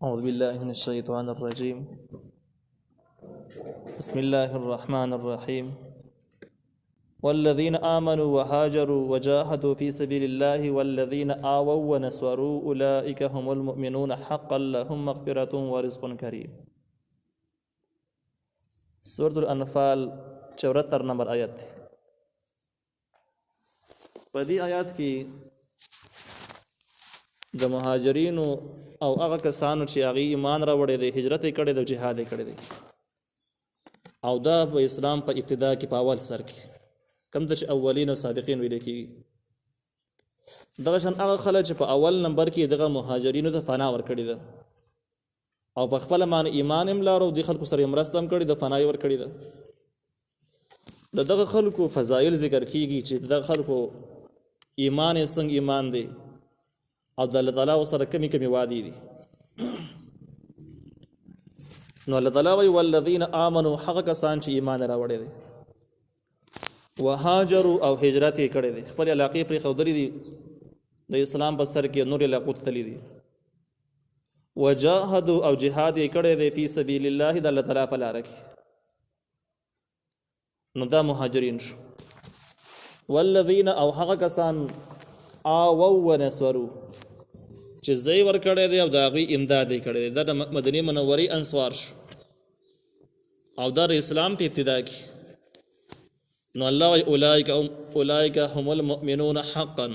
أعوذ بالله من الشيطان الرجيم. بسم الله الرحمن الرحيم. والذين آمنوا وهاجروا وجاهدوا في سبيل الله والذين آووا ونصروا أولئك هم المؤمنون حقا لهم مغفرة ورزق كريم. سورة الأنفال 74 نمبر آیت. په دې آیات کې د مهاجرینو او هغه کسانو چې هغه ایمان راوړی دی، هجرت یې کړی دی، جهاد یې کړی دی، او دا په اسلام په ابتدا کې په اول سر کې کوم د اولین او سابقین ویل کېږي، دغه شان هغه خلک چې په اول نمبر کې دغه مهاجرینو ته فنا ورکړې ده او په خپل باندې ایمان هم لرو، د خلکو سره مرسته هم کړې ده، فنا یې ورکړې ده. دغه خلکو فضایل ذکر کېږي چې دغه خلکو ایمان یې څنګه ایمان دی او د الله تعالی سره کمی کمی وعدې دي. نو الله تعالی وایي والذین آمنوا، هغه کسان چې ایمان راوړی دی، وهاجروا او هجرت یې کړی دی، خپل علاقې پرېښودلې دي، د اسلام په سر کې نور علاقو ته تللي دي، وجاهدوا او جهاد یې کړی دی فی سبیل الله، د الله تعالی په لاره کې، نو دا مهاجرین شو. والذین او هغه کسان آووا ونصروا چې ځای ورکړی دی او د هغوی امداد یې کړی دی، دا د مدینې منورې انصار شو او دا د اسلام په ابتدا کې. نو الله وایي اولئک هم المؤمنون حقا،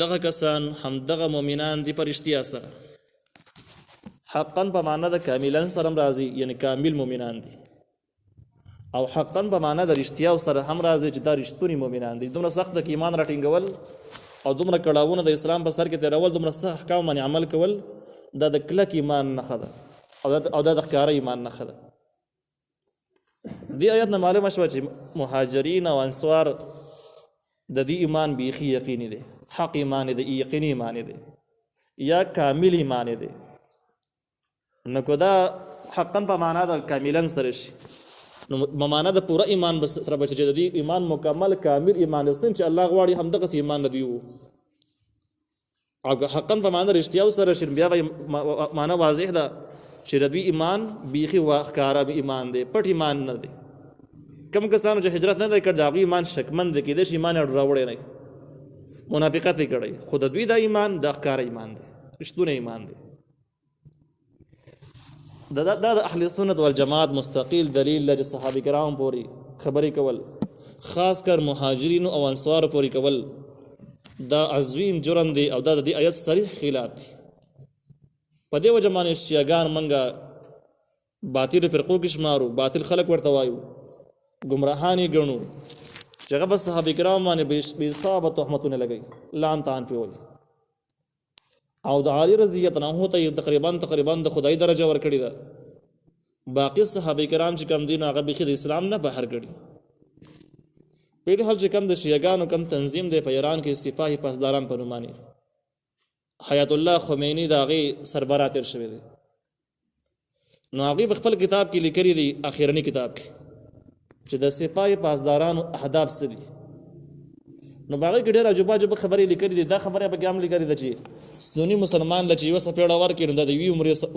دغه کسان همدغه مؤمنان دي په رښتیا سره. حقا په معنا د کاملا سره هم راځي، یعنی کامل مؤمنان دي، او حقا په معنا د رښتیا سره هم راځي چې دا رښتونی مؤمنان دي. دومره سخت د ایمان راټینګول او دومره کړاوونه د اسلام په سر کې تیرول، دومره سخت احکام باندې عمل کول، دا د کلک ایمان نښه ده او دا د ښکاره ایمان نښه ده. دې آیت نه معلومه شوه چې مهاجرین او انصار د دې ایمان بیخي یقیني دی، حق ایمان دی، یقیني ایمان دی یا کامل ایمان دی. نو که دا حقا په معنا د کاملا سره شي، نو معنا د پوره ایمان سره به چې د دې ایمان مکمل کامل ایمان دی چې الله غواړي همدغسې ایمان نه دی. او که حقا په معنا رښتیا سره شي، بیا به معنا واضح ده چې د دوی ایمان بیخي ښکاره ایمان دی، پټ ایمان نه دی. کوم کسانو چې هجرت نه دی کړی، د هغوی ایمان شکمن دی، کېدای شي ایمان یې راوړی نه، منافقت یې کړی، خو د دوی دا ایمان د ښکاره ایمان دی، رښتونی ایمان دی. دا د اهل سنت والجماعت مستقل دلیل لري، صحابه کرام پورې خبرې کول، خاص کر مهاجرین او انصار پورې کول، دا عظیم جرم دی او دا د دې آیت صریح خلاف دی. په دې وجه باندې شیعګان منګه باطل فرقو کې شمارو، باطل خلک ورته وایو، ګمراهان یې ګڼو، چې هغه به صحابه کرام باندې بې حسابه تهمتونه لګوي، لعن طعن پرې وایي، او د علي رضی الله عنه ته تقریبا د خدای درجه ورکړې ده. باقي صحابه کرام چې کم دي نو هغه بیخي د اسلام نه بهر کړي. په دې حال چې کم د شیعګانو کم تنظیم دی په ایران کې، سپاهي پاسداران په نوم باندې حیات الله خمینی د هغې سربراه تېر شوی دی. نو هغې په خپل کتاب کې لیکلي دي، اخرني کتاب کې، چې د سپاهي پاسدارانو اهداف څه دي. نو په هغې کې ډېر عجوبه خبرې لیکلي دي. دا خبره پکې هم لیکلې ده چې سني مسلمان له چې یوه څپېړه ورکړي نو دا د یوې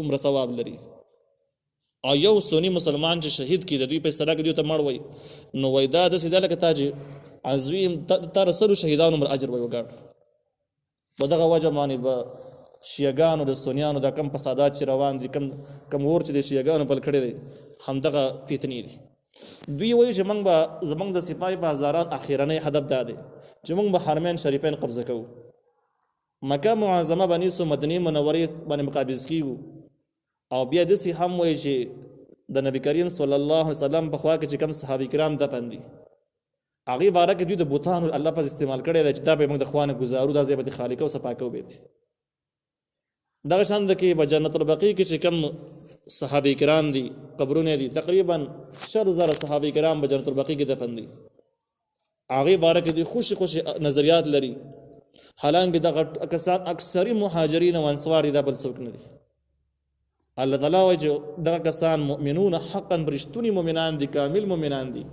عمره ثواب لري، او یو سني مسلمان چې شهید کړي د دوی په اصطلاح کې دوی ته مړ وایي، نو وایي دا داسې ده لکه تا چې عظیم تا رسلو شهیدانو عمر اجر وایي وګاټ. په دغه وجه باندې به شیعګانو د سنیانو دا کم فسادات چې روان دي، کم اور چې د شیعګانو پل کړی دی، همدغه فتنې دي. دوی وایي چې موږ به زموږ د سپاهي پاسداران اخرنی هدف دا دی چې موږ به حرمین شریفین قبضه کوو، مکه معظمه به نیسو، مدینې منورې باندې مقابض کیږو، او بیا داسې هم وایي چې د نبي کریم صلی الله علیه وسلم په خوا کې چې کوم صحابه کرام دفن دي، هغې باره کې دوی د بوتانو الله لفظ استعمال کړی دی چې دا به موږ د خوا نه ګزارو، دا ځای به د خالي کوو، صفا کوو به دي. دغه شان د کې په جنت البقیع کې چې کوم صحابه کرام دي، قبرونه دي، تقریبا 100,000 صحابه کرام په جنت البقیع کې دفن دي. هغې باره کې دوی خوشي نظریات لري، حالانکه دغه کسان اکثري مهاجرین او انصار دا بل څوک نه دي. الله تعالی وایي چې دغه کسان مؤمنون حقا، رښتوني مؤمنان دي، کامل مؤمنان دي،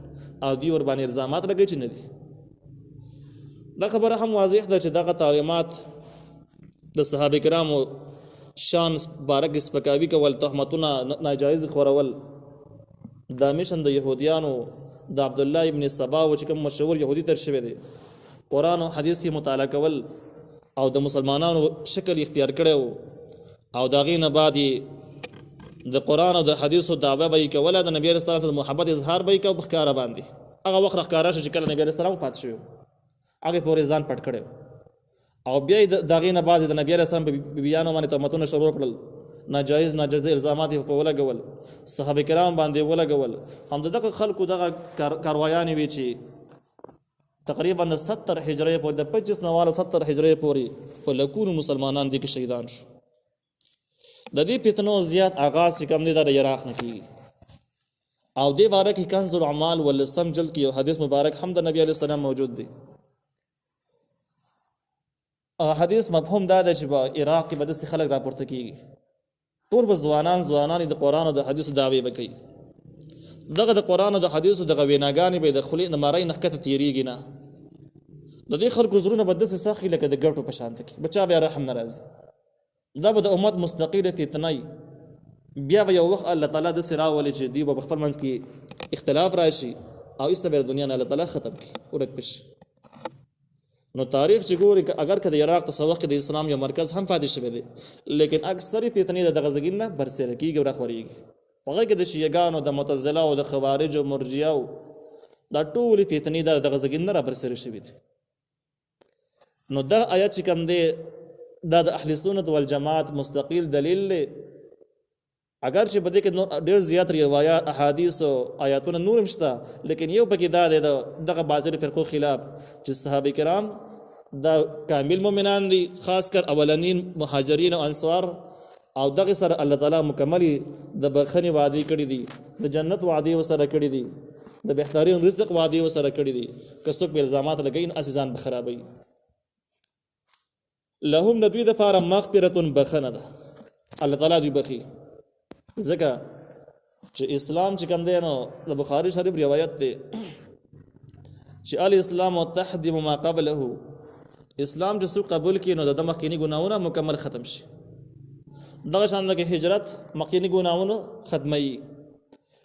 او دوی ور باندې الزامات لګوي چې نه دي. دا خبره هم واضح ده چې دغه تعلیمات د صحابه کرامو شان بارک سپکاوي کول، تهمتونه ناجایز خورول. دا میشن د يهوديانو د عبد الله ابن سبا و چې کوم مشهور يهودي تر شوی دی، قرآن او حدیث یې مطالعه کول او د مسلمانانو شکل اختیار کړو، او دا غي نه بعد د قرآن او د حدیثو دعوه به کوله، د نبی رسول الله محبت اظهار به کو بخکاره باندې. هغه وخت راخکاره شو چې کله نبی رسول الله وفات شو، هغه پورې ځان پټ کړو، او بیا د غي نه بعد د نبی رسول الله بیانو باندې تهمتونه شروع کړل، ناجایز الزامات په ولګول، صحابه کرام باندې ولګول. هم دغه خلکو دغه کاروایان وی چې تقریبا 70 هجری په د 25 نواله 70 هجری پورې په لکونو مسلمانان دي کې شهیدان شو. د دې فتنو زیات آغاز چې کوم دی د عراق نه کیږي، او دې باره کې کنز الاعمال ولسم جلد کې یو حدیث مبارک هم د نبی علیه السلام موجود دی. حدیث مفهوم دا دی چې په عراق کې به داسې خلک راپورته کیږي، ټول به ځوانان د قرآن او د حدیثو دعوې به کوي. دغه د قرآن او د حدیثو دغه ویناګانې به د خولې د مارۍ نه ښکته تېرېږي نه. د دې خلکو زړونه به داسې سخي لکه د ګټو په شانته کې، بچا بیا رحم نه راځي. دا به د امت مستقله فتنه بیا به یو وخت الله تعالی داسې راولي چې دوی به په خپل منځ کې اختلاف راشي او ایسته به دنیا نه الله تعالی ختم کړي، ورک بشي. نو تاریخ چې ګوري اگر که د عراق تصوف کې د اسلام یو مرکز هم پاتې شوی دی، لیکن اکثرې فتنې د دغه ځګین نه برسېره کېږي او راخورېږي. په هغه کې د شیعګانو، د معتزله او د خوارجو، مرجیه دا ټولې فتنې د دغه ځګین نه را برسېره شوي دي. نو دا آیت چې کوم دی دا د اهل سنت والجماعت مستقل دلیل دی، اگر چې بده کې ډېر زیات روایت احادیث او آیاتونه نور هم شته، لیکن یو پکې دا دی دغه باطل فرقو خلاف چې صحابه کرام دا کامل مؤمنان دي، خاص کر اولنین مهاجرین او انصار، او دغه سره الله تعالی مکمل د بخښنې وعده کړې دي، د جنت وعده وسره کړې دي، د بهترین رزق وعده وسره کړې دي. که څوک به الزامات لګین اساسان بخرابوي. لهم ندوی د فار مغفرة بخنه ده، الله تعالی دی بخي. ځکه چې اسلام چې کوم دی نو د بخاری شریف روایت دی چې الاسلام تحدم ما قبله، اسلام چې څوک قبول کړي نو د مخکینی ګناهونه مکمل ختم شي. دغه شان د هجرت مخکینی ګناهونه ختمي،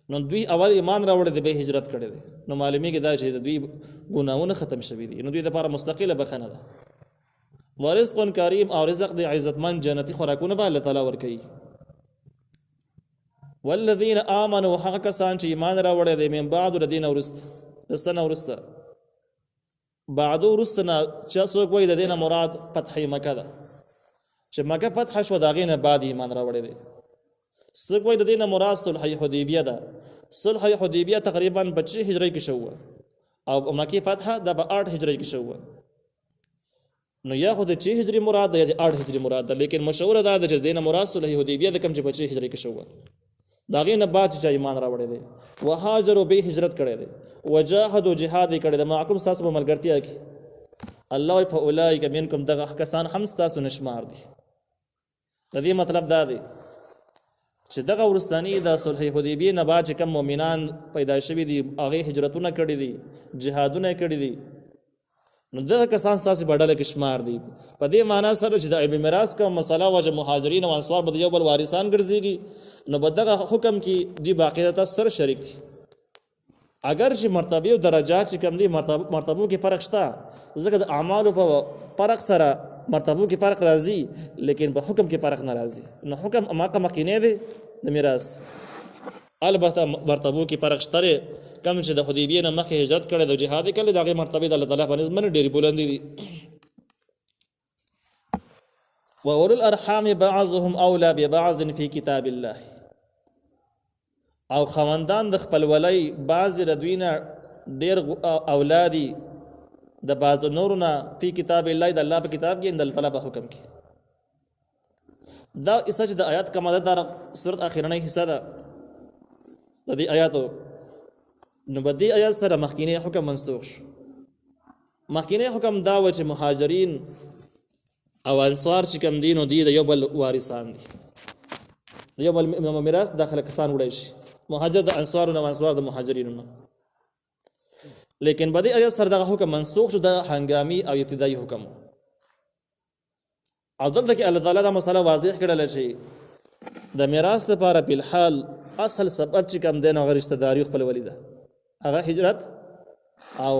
نو دوی اول ایمان راوړل دي به هجرت کړي دي، نو معلومیږي دا چې دوی ګناهونه ختم شوي دي، نو دوی لپاره مستقله بخنه ده. ورزق کریم او رزق دی عزتمن جنتی خوراکونه به الله تعالی ورکوي. والذین آمنوا حق کسان چې ایمان راوړل دي من بعد الذین ورستنه بعدو رستنا چې څوک وایي د دینه مراد فتح مکه ده، چې مکه فتح شو دا غینه بعد ایمان راوړل دي. څوک وایي د دینه مراد صلح حدیبیه ده، صلح حدیبیه تقریبا 25 هجری کې شو او مکه فتح د 8 هجری کې شو. نو یا خو د 6 هجری مراد ده یا د 8 هجری مراد ده، لیکن مشهور ده چې دینه مراد صلح حدیبیه ده کوم چې 25 هجری کې شو. دا غینه بعد چې ایمان راوړل دي، وهاجروا به هجرت کړي دي، وجاهدوا جهاد کړي دي معکم ساس په ملګرتیا کې. الله فاولئک منکم دغه کسان هم تاسو نشمار دي. د دې مطلب دا دی چې دغه ورستانی د صلح حدیبیه نه بعد چې کوم مؤمنان پیدا شوي دي هغه هجرتونه کړي دي، جهادونه کړي دي، نو دغه کسان تاسو بدل کې شمار دي. په دې معنی سره چې د علم میراث کوم مسله وجه مهاجرین او انصار به یو بل وارثان ګرځيږي، نو بدغه حکم کې دی باقاعده سره شریک دي. اگر چې مرتبه او درجات چې کوم دي مرتبو کې فرق شته، ځکه د اعمالو په فرق سره مرتبو کې فرق راځي، لیکن په حکم کې فرق نه راځي. نو حکم اماقه مخکینه دی د میراث، البته مرتبو کې فرق شته. کم چې د حدیبیه نه مخکې هجرت کړي د جهاد کړي دغه مرتبه د الله تعالی په نسبت ډېری بلند دي. واولو الارحام بعضهم اولى ببعض في كتاب الله، او خواندان د خپل ولی بعض ردوینه ډېر اولادي د بعض نورونه په کتاب الله د الله په کتاب کې د الله تعالی په حکم کې. دا اساس د آیات کماله دار سورۃ اخرنۍ حصہ ده د دې آیاتو. نو بدی آیات سره مخکینه حکم منسوخ شو. مخکینه حکم دا و چې مهاجرین او انصار چې کوم دین او دی د یو بل وارثان دي، یو بل میراث داخله کسان وړي شي، مهاجر د انصار او انصار د مهاجرینو نه. لیکن بدی آیات سره دا حکم منسوخ شو، د هنګامي او ابتدایي حکم. او دلته کې الله تعالی دا مسله واضح کړل چې د میراث لپاره په الحال اصل سبب چې کوم دین او رشتہ داری خپل ولیده هغه هجرت او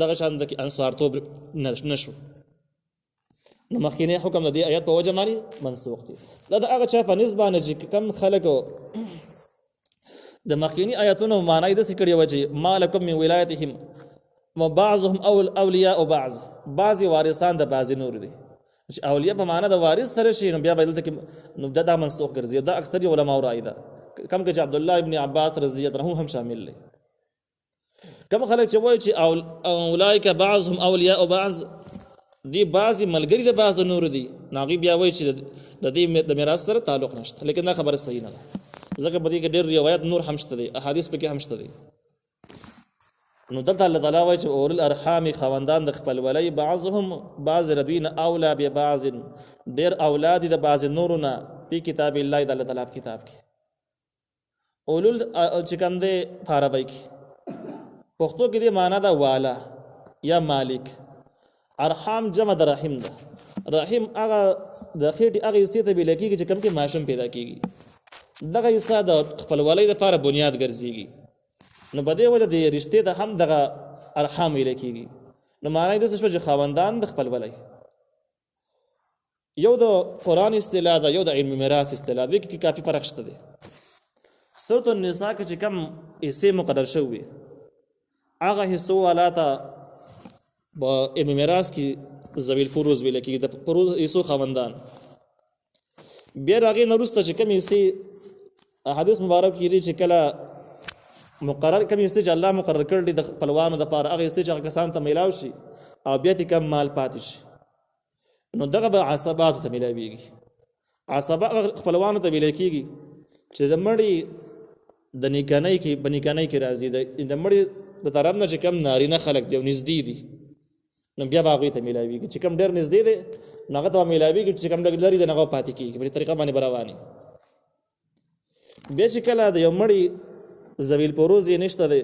دغه شان د انصار توب نشو نو مخکینه حکم د دې آیات په وجه باندې منسوخ دي دا هغه چا په نسبانه چې کم خلکو د مخکینی آیاتونو معنی د سکړی و چې مالکم من ولایتهم وبعضهم اولیاء او بعضی وارثان د بعضی نور دي چې اولیاء په معنی د وارث سره شي نو بیا بدلته کې نو دا منسوخ ګرځي دا اکثر علماء رائے ده کم کې عبد الله ابن عباس رضی الله عنه هم شامل دي کم خلک چې وایي چې اولئک بعضهم اولیاء او بعض دی بعضی ملګری د بعض نور دي ناغي بیا وایي چې د دې د میراث سره تعلق نشته لیکن دا خبره صحیح نه ده ځکه په دې کې ډېر روایت نور هم شته دي احادیث پکې هم شته دي نو دلته الله تعالی وایي چې اول الارحام خوندان د خپل ولی بعضهم بعض ردوین اولا به بعض ډېر اولاد د بعض نورونه په کتاب الله د الله تعالی کتاب کې اولل چې کوم دي فاروی کې پښتو کې دې معنا دا والا یا مالک ارحام جمع د رحم ده رحم هغه د خېټې هغه حصے ته ویل کېږي چې کوم کې ماشوم پیدا کېږي دغه حصہ د خپل ولای لپاره بنیاد ګرځيږي نو بده وجه د رشته د هم دغه ارحام ویل کېږي نو معنی د څه چې خاوندان د خپل ولای یو د قران اصطلاح ده یو د علم میراث اصطلاح ده کې کافي فرق شته دي سورۃ النساء کې چې کوم حصے مقرر شوی هغه حصو ولاته په علم میراث کې ذویل فروض ویل کېږي د فروض حصو خاوندان بیا راغی نورسته چې کوم حصے حدیث مبارک کې دي چې کله مقرر کوم حصے چې الله مقرر کړل د خپلوانو د پاره هغه حصے چې کسان ته میلاو شي او بیا ته کم مال پاتې شي نو دغه به عصبات ته میلاويږي عصبات خپلوانو ته ویل کېږي چې د مړی د نکانۍ کې بنکانۍ کې راځي د مړی د طرف نه چې کم نارینه خلک دی نږدې دي نو بیا باغې ته میلاويږي چې کم ډېر نږدې دي نغه ته میلاويږي چې کم لري د نغه پاتې کېږي په طریقه باندې براوانی بیا چې کله د یو مړی ذویل فروض یې نشته دی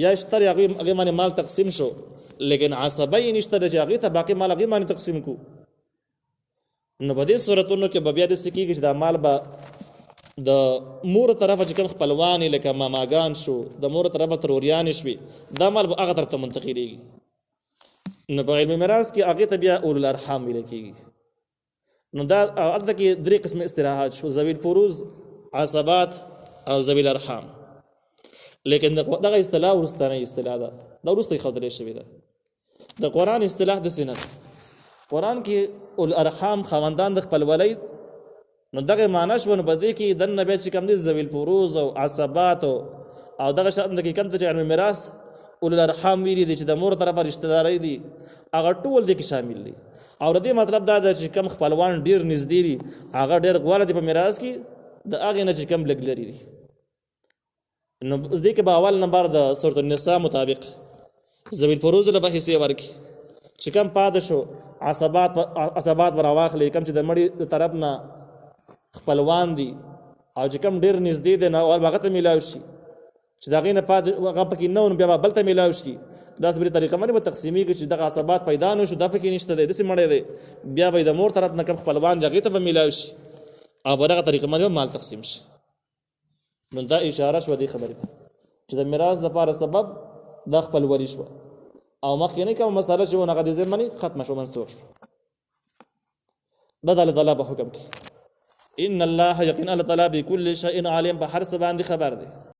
یا اشتر هغه باندې مال تقسیم شو لیکن عصبی نشته چې هغه ته باقی مال هغه باندې تقسیم کو نو په دې صورتونو کې بیا د سکیږي چې د مال به د مور طرفه چې کوم خپلوان لکه ماماګان شو د مور طرفه تروریان شوي دا مال به هغه طرف ته منتقلیږي نو په علم میراث کې هغه ته بیا اول الارحام ویل کېږي نو دا البته کې درې قسم اصطلاحات شو ذویل فروض عصبات او ذویل ارحام لیکن دغه اصطلاح ورستانه اصطلاح ده دا ورسته خبرې شوی ده د قران اصطلاح د سنت قران کې اول ارحام خواندان د خپل ولای نو دغه معنی شونه بده کې د نبی چې کوم دي ذویل فروض او عصبات او دغه شان د کوم ته علم میراث اول الارحام ویلي دي چې د مور طرفه رشتہ داري دي هغه ټول د کې شامل دي او د دې مطلب دا ده چې کم خپلوان ډیر نږدې دي هغه ډیر غواړي په میراث کې د هغه نه چې کم لګ لري دي نو زده کې په اول نمبر د سورۃ النساء مطابق ذویل فروض له حصے ورکی چې کم پاد شو عصبات براواخلې کم چې د مړي طرف نه خپلوان دي او چې کم ډیر نږدې دي نو هغه ته میلاو شي چې دا غینه پاد هغه پکې نو بیا بل ته میلاو شي دا سبري طریقه باندې تقسیمي کې چې د عصبات پیدا نه شو د پکې نشته د سي مړې دي بیا به د مور طرف نه کم خپلوان دي هغه ته میلاو شي او دغه طریقه باندې مال تقسیم شي نو دا اشاره شو دی خبرې چې د میراث لپاره سبب د خپل ولی شو او مخکې کوم مسله چې ونه غدي زمني ختم شو منسوخ شو دا د الله په حکم کې ان الله یقین الله تعالی بكل شيء علیم په هر څه باندې خبر دی